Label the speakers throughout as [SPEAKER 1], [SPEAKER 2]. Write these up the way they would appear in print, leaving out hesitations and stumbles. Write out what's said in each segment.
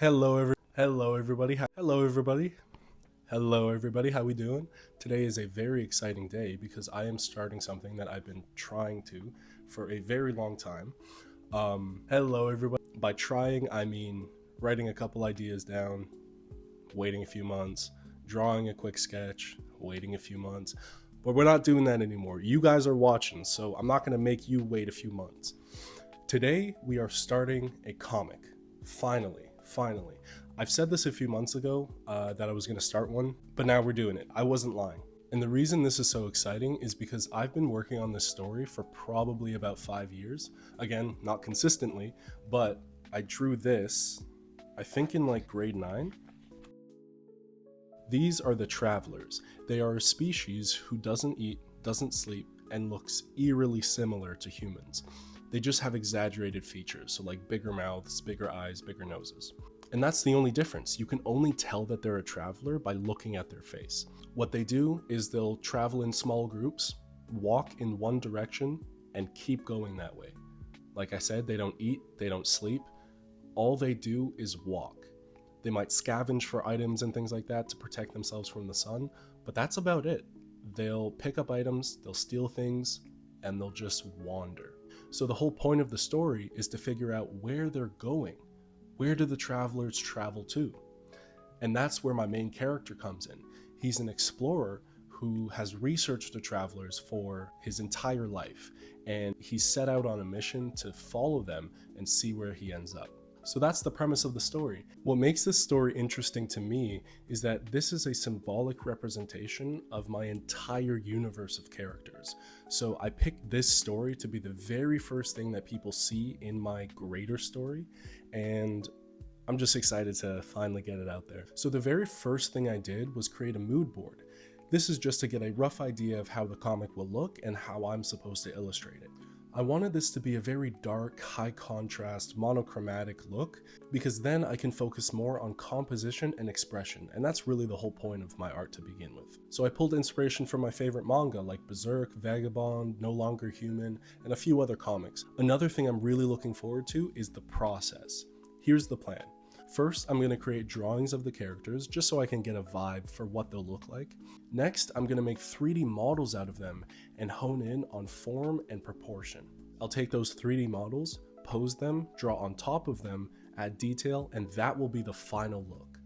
[SPEAKER 1] Hello everybody. Hello everybody. Hello everybody. How we doing? Today is a very exciting day because I am starting something that I've been trying to for a very long time. Hello everybody. By trying, I mean writing a couple ideas down, waiting a few months, drawing a quick sketch, waiting a few months. But we're not doing that anymore. You guys are watching, so I'm not going to make you wait a few months. Today, we are starting a comic. Finally. I've said this a few months ago that I was going to start one, but now we're doing it. I wasn't lying. And the reason this is so exciting is because I've been working on this story for probably about 5 years. Again, not consistently, but I drew this, I think in like grade 9. These are the travelers. They are a species who doesn't eat, doesn't sleep, and looks eerily similar to humans. They just have exaggerated features, so like bigger mouths, bigger eyes, bigger noses. And that's the only difference. You can only tell that they're a traveler by looking at their face. What they do is they'll travel in small groups, walk in one direction, and keep going that way. Like I said, they don't eat, they don't sleep. All they do is walk. They might scavenge for items and things like that to protect themselves from the sun, but that's about it. They'll pick up items, they'll steal things, and they'll just wander. So the whole point of the story is to figure out where they're going. Where do the travelers travel to? And that's where my main character comes in. He's an explorer who has researched the travelers for his entire life, and he's set out on a mission to follow them and see where he ends up. So that's the premise of the story. What makes this story interesting to me is that this is a symbolic representation of my entire universe of characters. So I picked this story to be the very first thing that people see in my greater story, and I'm just excited to finally get it out there. So the very first thing I did was create a mood board. This is just to get a rough idea of how the comic will look and how I'm supposed to illustrate it. I wanted this to be a very dark, high contrast, monochromatic look, because then I can focus more on composition and expression, and that's really the whole point of my art to begin with. So I pulled inspiration from my favorite manga like Berserk, Vagabond, No Longer Human, and a few other comics. Another thing I'm really looking forward to is the process. Here's the plan. First, I'm going to create drawings of the characters just so I can get a vibe for what they'll look like. Next, I'm going to make 3D models out of them and hone in on form and proportion. I'll take those 3D models, pose them, draw on top of them, add detail, and that will be the final look.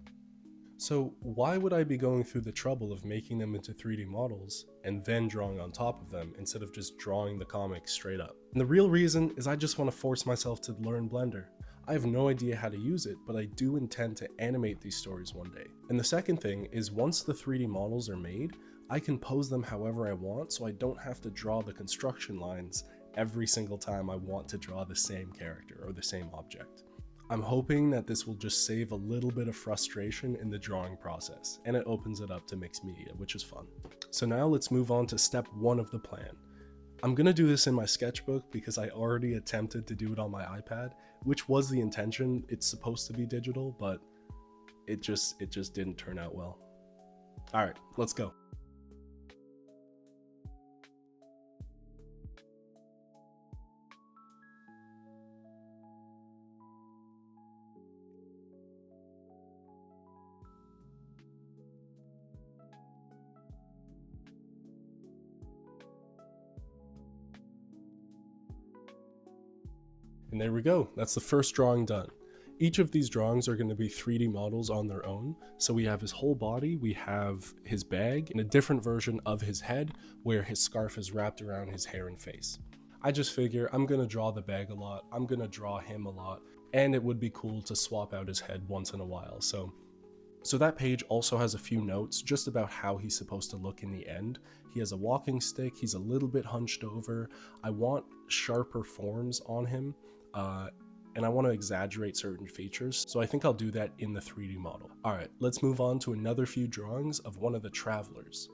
[SPEAKER 1] So why would I be going through the trouble of making them into 3D models and then drawing on top of them instead of just drawing the comic straight up? And the real reason is I just want to force myself to learn Blender. I have no idea how to use it, but I do intend to animate these stories one day. And the second thing is once the 3D models are made, I can pose them however I want so I don't have to draw the construction lines every single time I want to draw the same character or the same object. I'm hoping that this will just save a little bit of frustration in the drawing process, and it opens it up to mixed media, which is fun. So now let's move on to step 1 of the plan. I'm gonna do this in my sketchbook because I already attempted to do it on my iPad, which was the intention. It's supposed to be digital, but it just didn't turn out well. All right, let's go. And there we go. That's the first drawing done. Each of these drawings are going to be 3D models on their own. So we have his whole body, we have his bag, and a different version of his head where his scarf is wrapped around his hair and face. I just figure I'm going to draw the bag a lot, I'm going to draw him a lot, and it would be cool to swap out his head once in a while. So that page also has a few notes just about how he's supposed to look in the end. He has a walking stick, he's a little bit hunched over. I want sharper forms on him. And I want to exaggerate certain features, so I think I'll do that in the 3D model. Alright, let's move on to another few drawings of one of the travelers.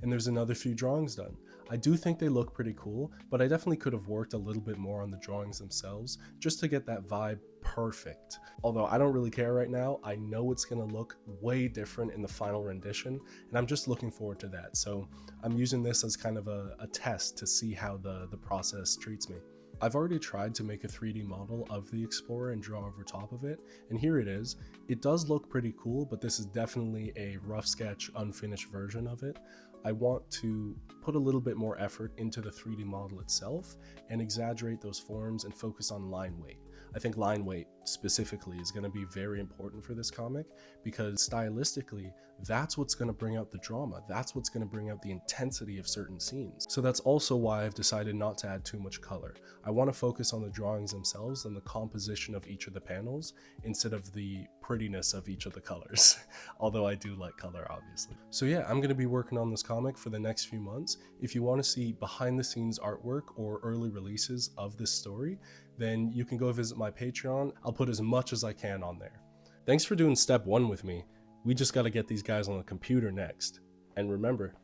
[SPEAKER 1] and there's another few drawings done. I do think they look pretty cool, but I definitely could have worked a little bit more on the drawings themselves just to get that vibe perfect. Although I don't really care right now, I know it's going to look way different in the final rendition, and I'm just looking forward to that. So I'm using this as kind of a test to see how the process treats me. I've already tried to make a 3D model of the Explorer and draw over top of it, and here it is. It does look pretty cool, but this is definitely a rough sketch, unfinished version of it. I want to put a little bit more effort into the 3D model itself and exaggerate those forms and focus on line weight. I think line weight specifically is going to be very important for this comic because stylistically, that's what's going to bring out the drama. That's what's going to bring out the intensity of certain scenes. So that's also why I've decided not to add too much color. I want to focus on the drawings themselves and the composition of each of the panels instead of the prettiness of each of the colors. Although I do like color, obviously. So yeah, I'm going to be working on this comic for the next few months. If you want to see behind the scenes artwork or early releases of this story, then you can go visit my Patreon. I'll put as much as I can on there. Thanks for doing step 1 with me. We just got to get these guys on the computer next. And remember,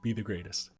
[SPEAKER 1] be the greatest.